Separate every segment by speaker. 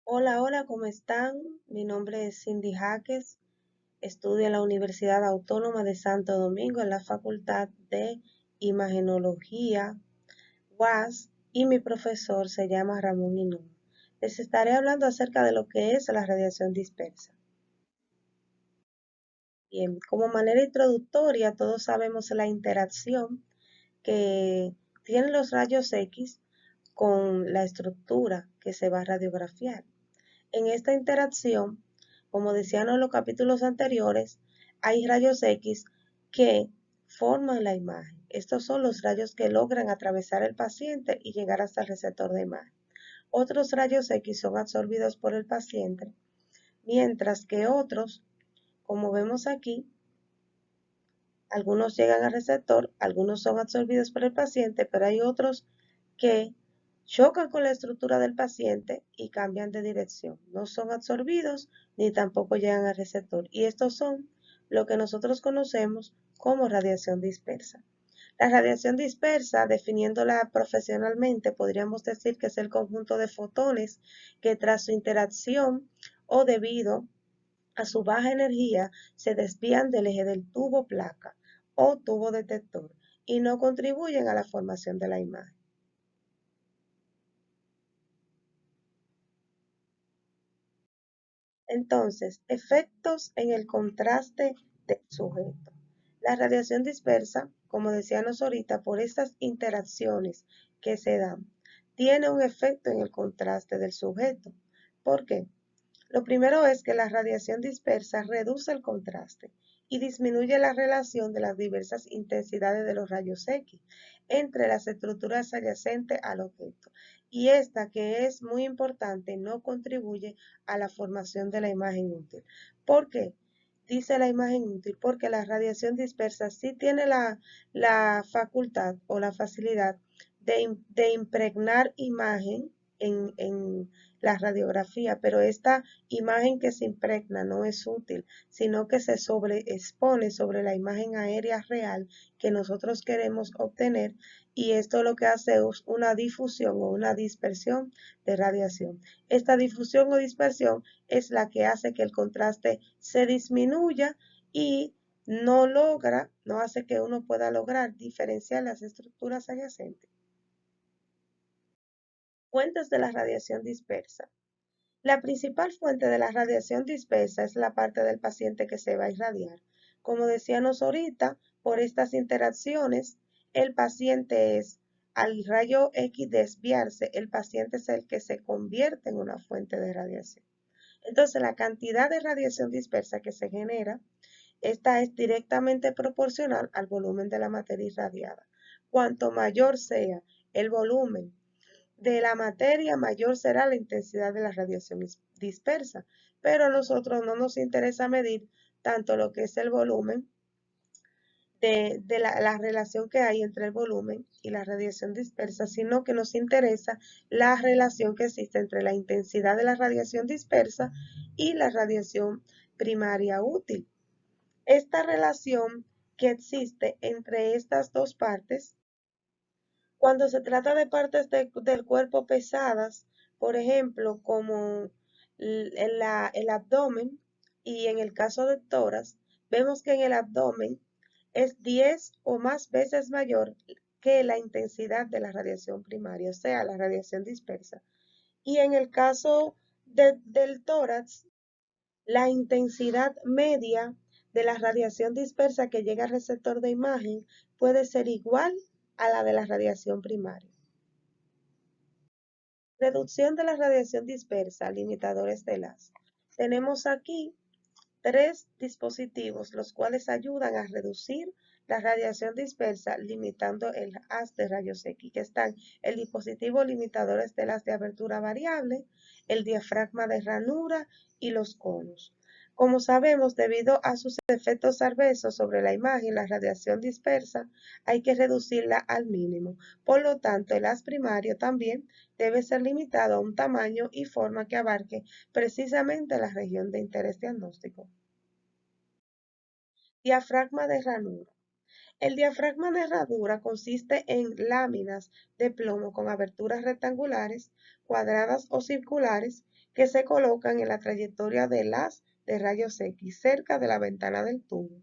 Speaker 1: Hola, hola, ¿cómo están? Mi nombre es Cindy Jaques, estudio en la Universidad Autónoma de Santo Domingo en la Facultad de Imagenología, UAS, y mi profesor se llama Ramón Inún. Les estaré hablando acerca de lo que es la radiación dispersa. Bien, como manera introductoria, todos sabemos la interacción que tienen los rayos X con la estructura que se va a radiografiar. En esta interacción, como decían en los capítulos anteriores, hay rayos X que forman la imagen. Estos son los rayos que logran atravesar el paciente y llegar hasta el receptor de imagen. Otros rayos X son absorbidos por el paciente, mientras que otros, como vemos aquí, algunos llegan al receptor, algunos son absorbidos por el paciente, pero hay otros que chocan con la estructura del paciente y cambian de dirección. No son absorbidos ni tampoco llegan al receptor. Y estos son lo que nosotros conocemos como radiación dispersa. La radiación dispersa, definiéndola profesionalmente, podríamos decir que es el conjunto de fotones que tras su interacción o debido a su baja energía se desvían del eje del tubo placa o tubo detector y no contribuyen a la formación de la imagen. Entonces, efectos en el contraste del sujeto. La radiación dispersa, como decíamos ahorita, por estas interacciones que se dan, tiene un efecto en el contraste del sujeto. ¿Por qué? Lo primero es que la radiación dispersa reduce el contraste y disminuye la relación de las diversas intensidades de los rayos X entre las estructuras adyacentes al objeto. Y esta, que es muy importante, no contribuye a la formación de la imagen útil. ¿Por qué? Dice la imagen útil porque la radiación dispersa sí tiene la facultad o la facilidad de impregnar imagen en la radiografía, pero esta imagen que se impregna no es útil, sino que se sobreexpone sobre la imagen aérea real que nosotros queremos obtener, y esto lo que hace es una difusión o una dispersión de radiación. Esta difusión o dispersión es la que hace que el contraste se disminuya y no hace que uno pueda lograr diferenciar las estructuras adyacentes. Fuentes de la radiación dispersa. La principal fuente de la radiación dispersa es la parte del paciente que se va a irradiar. Como decíamos ahorita, por estas interacciones, el paciente es, al rayo X desviarse, el paciente es el que se convierte en una fuente de radiación. Entonces, la cantidad de radiación dispersa que se genera, esta es directamente proporcional al volumen de la materia irradiada. Cuanto mayor sea el volumen de la materia, mayor será la intensidad de la radiación dispersa. Pero a nosotros no nos interesa medir tanto lo que es el volumen de la relación que hay entre el volumen y la radiación dispersa, sino que nos interesa la relación que existe entre la intensidad de la radiación dispersa y la radiación primaria útil. Esta relación que existe entre estas dos partes, cuando se trata de partes del cuerpo pesadas, por ejemplo, como el abdomen, y en el caso de tórax, vemos que en el abdomen es 10 o más veces mayor que la intensidad de la radiación primaria, o sea, la radiación dispersa. Y en el caso del tórax, la intensidad media de la radiación dispersa que llega al receptor de imagen puede ser igual a la de la radiación primaria. Reducción de la radiación dispersa, limitadores de haz. Tenemos aquí tres dispositivos los cuales ayudan a reducir la radiación dispersa limitando el haz de rayos X, que están el dispositivo limitadores de haz de abertura variable, el diafragma de ranura y los conos. Como sabemos, debido a sus efectos adversos sobre la imagen, la radiación dispersa, hay que reducirla al mínimo. Por lo tanto, el haz primario también debe ser limitado a un tamaño y forma que abarque precisamente la región de interés diagnóstico. Diafragma de ranura. El diafragma de herradura consiste en láminas de plomo con aberturas rectangulares, cuadradas o circulares que se colocan en la trayectoria del haz de rayos X cerca de la ventana del tubo.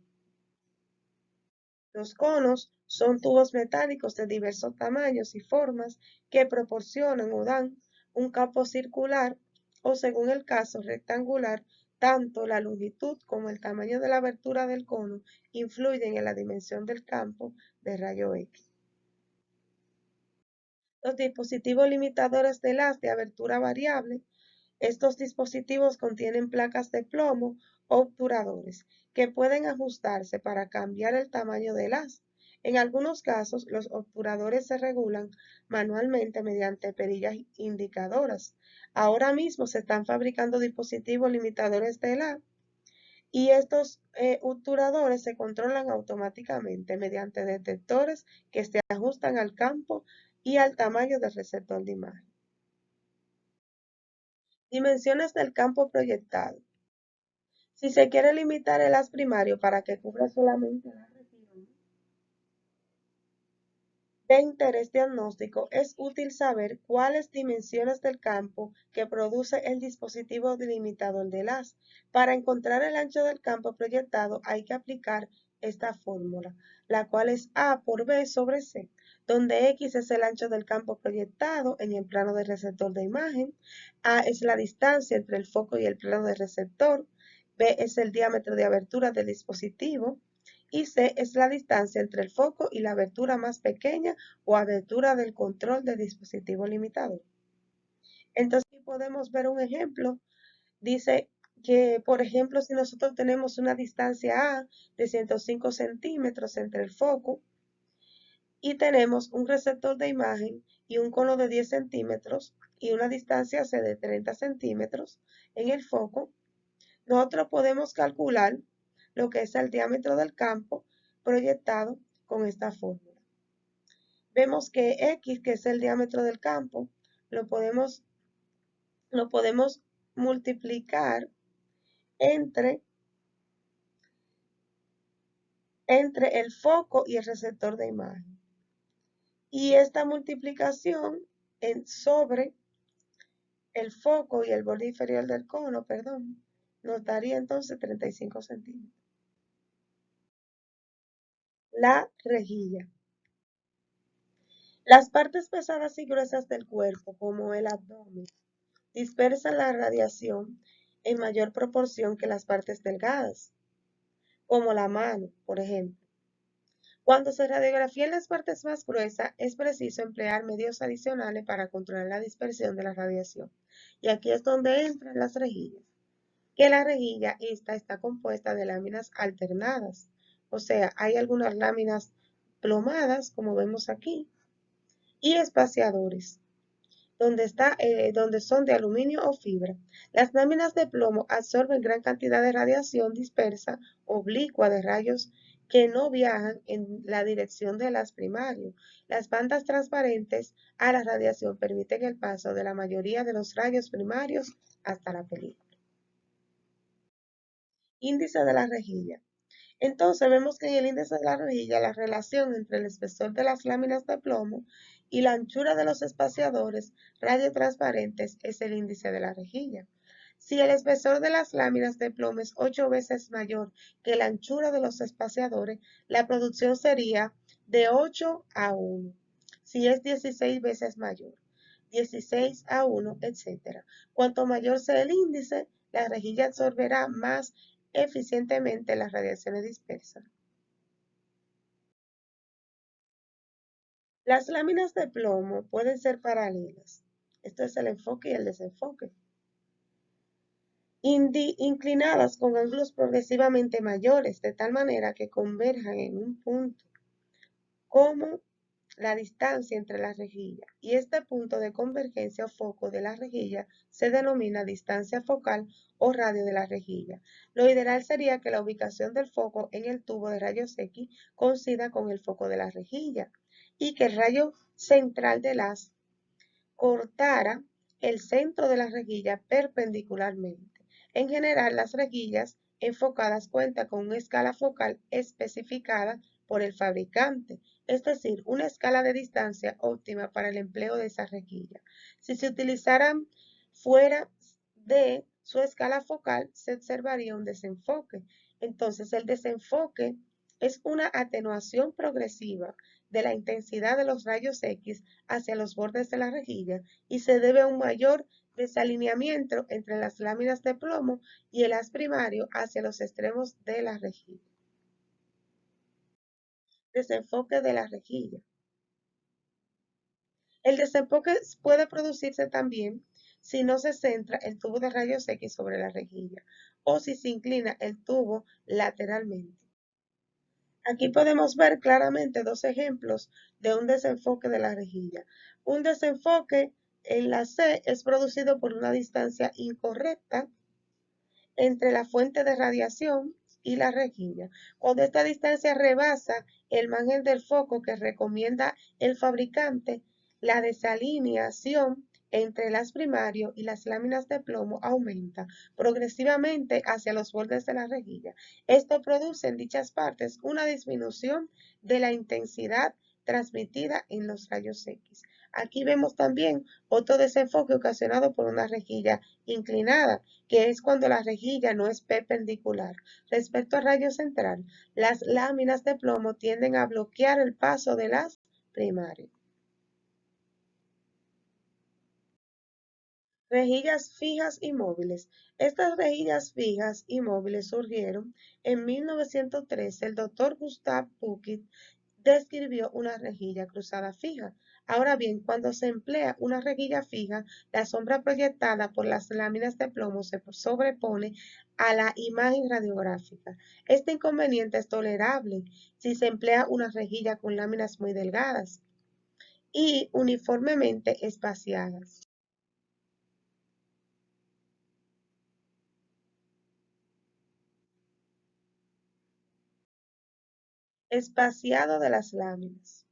Speaker 1: Los conos son tubos metálicos de diversos tamaños y formas que proporcionan o dan un campo circular o, según el caso, rectangular. Tanto la longitud como el tamaño de la abertura del cono influyen en la dimensión del campo de rayo X. Los dispositivos limitadores de haz de abertura variable. Estos dispositivos contienen placas de plomo o obturadores que pueden ajustarse para cambiar el tamaño del haz. En algunos casos, los obturadores se regulan manualmente mediante perillas indicadoras. Ahora mismo se están fabricando dispositivos limitadores de haz y estos obturadores se controlan automáticamente mediante detectores que se ajustan al campo y al tamaño del receptor de imagen. Dimensiones del campo proyectado. Si se quiere limitar el haz primario para que cubra solamente la región de interés diagnóstico, es útil saber cuáles dimensiones del campo que produce el dispositivo delimitador del haz. Para encontrar el ancho del campo proyectado hay que aplicar esta fórmula, la cual es A por B sobre C, donde X es el ancho del campo proyectado en el plano del receptor de imagen, A es la distancia entre el foco y el plano del receptor, B es el diámetro de abertura del dispositivo y C es la distancia entre el foco y la abertura más pequeña o abertura del control del dispositivo limitador. Entonces, aquí podemos ver un ejemplo. Dice que, por ejemplo, si nosotros tenemos una distancia A de 105 centímetros entre el foco y tenemos un receptor de imagen y un cono de 10 centímetros y una distancia C de 30 centímetros en el foco, nosotros podemos calcular lo que es el diámetro del campo proyectado con esta fórmula. Vemos que X, que es el diámetro del campo, lo podemos multiplicar entre el foco y el receptor de imagen. Y esta multiplicación sobre el foco y el borde inferior del cono, nos daría entonces 35 centímetros. La rejilla. Las partes pesadas y gruesas del cuerpo, como el abdomen, dispersan la radiación en mayor proporción que las partes delgadas, como la mano, por ejemplo. Cuando se radiografían las partes más gruesas, es preciso emplear medios adicionales para controlar la dispersión de la radiación. Y aquí es donde entran las rejillas, que la rejilla está compuesta de láminas alternadas. O sea, hay algunas láminas plomadas, como vemos aquí, y espaciadores, donde son de aluminio o fibra. Las láminas de plomo absorben gran cantidad de radiación dispersa oblicua de rayos que no viajan en la dirección del haz primario. Las bandas transparentes a la radiación permiten el paso de la mayoría de los rayos primarios hasta la película. Índice de la rejilla. Entonces vemos que en el índice de la rejilla la relación entre el espesor de las láminas de plomo y la anchura de los espaciadores radiotransparentes es el índice de la rejilla. Si el espesor de las láminas de plomo es 8 veces mayor que la anchura de los espaciadores, la producción sería de 8 a 1. Si es 16 veces mayor, 16 a 1, etc. Cuanto mayor sea el índice, la rejilla absorberá más eficientemente las radiaciones dispersas. Las láminas de plomo pueden ser paralelas. Esto es el enfoque y el desenfoque. Inclinadas con ángulos progresivamente mayores, de tal manera que converjan en un punto, como la distancia entre las rejillas. Y este punto de convergencia o foco de la rejilla se denomina distancia focal o radio de la rejilla. Lo ideal sería que la ubicación del foco en el tubo de rayos X coincida con el foco de la rejilla y que el rayo central del haz cortara el centro de la rejilla perpendicularmente. En general, las rejillas enfocadas cuentan con una escala focal especificada por el fabricante, es decir, una escala de distancia óptima para el empleo de esa rejilla. Si se utilizaran fuera de su escala focal se observaría un desenfoque. Entonces, el desenfoque es una atenuación progresiva de la intensidad de los rayos X hacia los bordes de la rejilla y se debe a un mayor desalineamiento entre las láminas de plomo y el haz primario hacia los extremos de la rejilla. Desenfoque de la rejilla. El desenfoque puede producirse también si no se centra el tubo de rayos X sobre la rejilla o si se inclina el tubo lateralmente. Aquí podemos ver claramente dos ejemplos de un desenfoque de la rejilla. Un desenfoque en la C es producido por una distancia incorrecta entre la fuente de radiación y la rejilla. Cuando esta distancia rebasa el margen del foco que recomienda el fabricante, la desalineación entre el haz primario y las láminas de plomo aumenta progresivamente hacia los bordes de la rejilla. Esto produce en dichas partes una disminución de la intensidad transmitida en los rayos X. Aquí vemos también otro desenfoque ocasionado por una rejilla inclinada, que es cuando la rejilla no es perpendicular. Respecto al rayo central, las láminas de plomo tienden a bloquear el paso del haz primario. Rejillas fijas y móviles. Estas rejillas fijas y móviles surgieron en 1913. El doctor Gustav Buchit describió una rejilla cruzada fija. Ahora bien, cuando se emplea una rejilla fija, la sombra proyectada por las láminas de plomo se sobrepone a la imagen radiográfica. Este inconveniente es tolerable si se emplea una rejilla con láminas muy delgadas y uniformemente espaciadas. Espaciado de las láminas.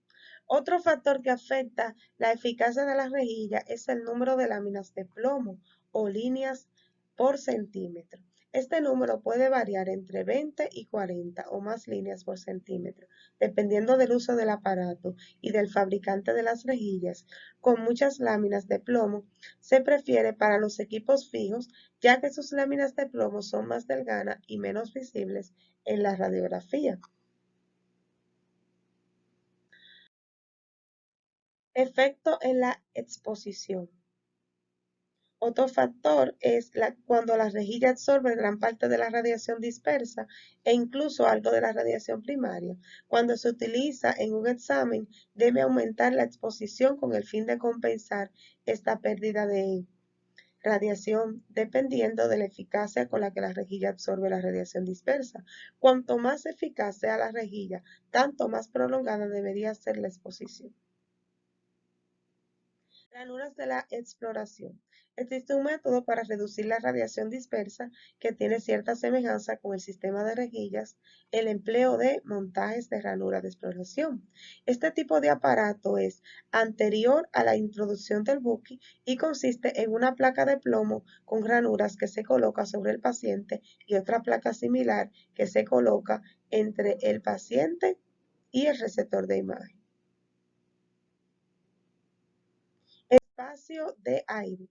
Speaker 1: Otro factor que afecta la eficacia de la rejilla es el número de láminas de plomo o líneas por centímetro. Este número puede variar entre 20 y 40 o más líneas por centímetro, dependiendo del uso del aparato y del fabricante de las rejillas. Con muchas láminas de plomo se prefiere para los equipos fijos, ya que sus láminas de plomo son más delgadas y menos visibles en la radiografía. Efecto en la exposición. Otro factor es cuando la rejilla absorbe gran parte de la radiación dispersa e incluso algo de la radiación primaria. Cuando se utiliza en un examen, debe aumentar la exposición con el fin de compensar esta pérdida de radiación dependiendo de la eficacia con la que la rejilla absorbe la radiación dispersa. Cuanto más eficaz sea la rejilla, tanto más prolongada debería ser la exposición. Ranuras de la exploración. Existe un método para reducir la radiación dispersa que tiene cierta semejanza con el sistema de rejillas, el empleo de montajes de ranura de exploración. Este tipo de aparato es anterior a la introducción del buque y consiste en una placa de plomo con ranuras que se coloca sobre el paciente y otra placa similar que se coloca entre el paciente y el receptor de imagen. Espacio de aire.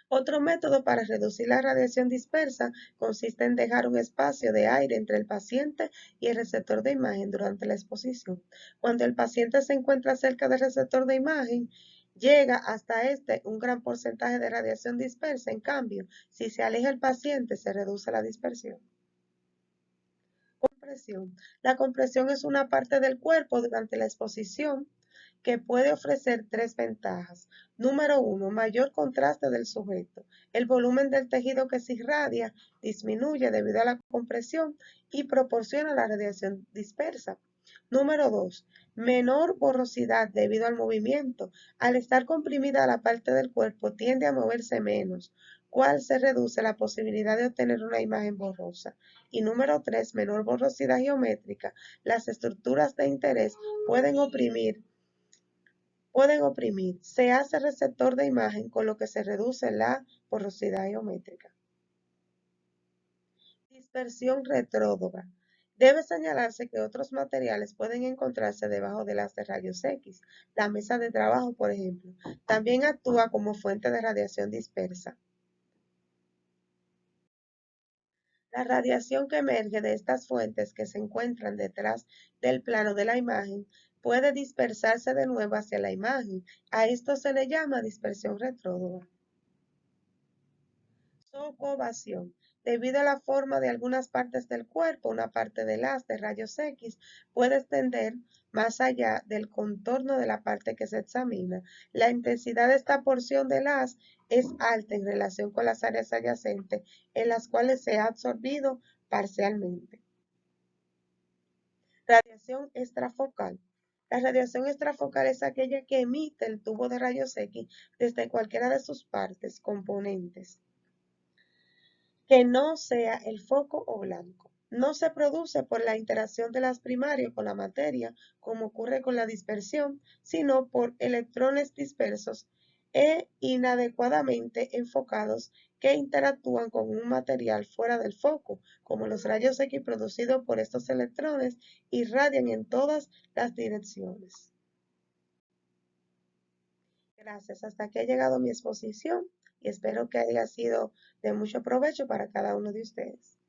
Speaker 1: Otro método para reducir la radiación dispersa consiste en dejar un espacio de aire entre el paciente y el receptor de imagen durante la exposición. Cuando el paciente se encuentra cerca del receptor de imagen, llega hasta este un gran porcentaje de radiación dispersa. En cambio, si se aleja el paciente, se reduce la dispersión. Compresión. La compresión es una parte del cuerpo durante la exposición que puede ofrecer tres ventajas. Número uno, mayor contraste del sujeto. El volumen del tejido que se irradia disminuye debido a la compresión y proporciona la radiación dispersa. Número dos, menor borrosidad debido al movimiento. Al estar comprimida la parte del cuerpo tiende a moverse menos, cual se reduce la posibilidad de obtener una imagen borrosa. Y número tres, menor borrosidad geométrica. Las estructuras de interés pueden oprimir, se hace receptor de imagen con lo que se reduce la borrosidad geométrica. Dispersión retrógrada. Debe señalarse que otros materiales pueden encontrarse debajo de las de rayos X. La mesa de trabajo, por ejemplo, también actúa como fuente de radiación dispersa. La radiación que emerge de estas fuentes que se encuentran detrás del plano de la imagen puede dispersarse de nuevo hacia la imagen. A esto se le llama dispersión retrógrada. Socovación. Debido a la forma de algunas partes del cuerpo, una parte del haz de rayos X puede extender más allá del contorno de la parte que se examina. La intensidad de esta porción del haz es alta en relación con las áreas adyacentes en las cuales se ha absorbido parcialmente. Radiación extrafocal. La radiación extrafocal es aquella que emite el tubo de rayos X desde cualquiera de sus partes, componentes, que no sea el foco o blanco. No se produce por la interacción de las primarias con la materia, como ocurre con la dispersión, sino por electrones dispersos e inadecuadamente enfocados que interactúan con un material fuera del foco, como los rayos X producidos por estos electrones irradian en todas las direcciones. Gracias. Hasta aquí ha llegado mi exposición y espero que haya sido de mucho provecho para cada uno de ustedes.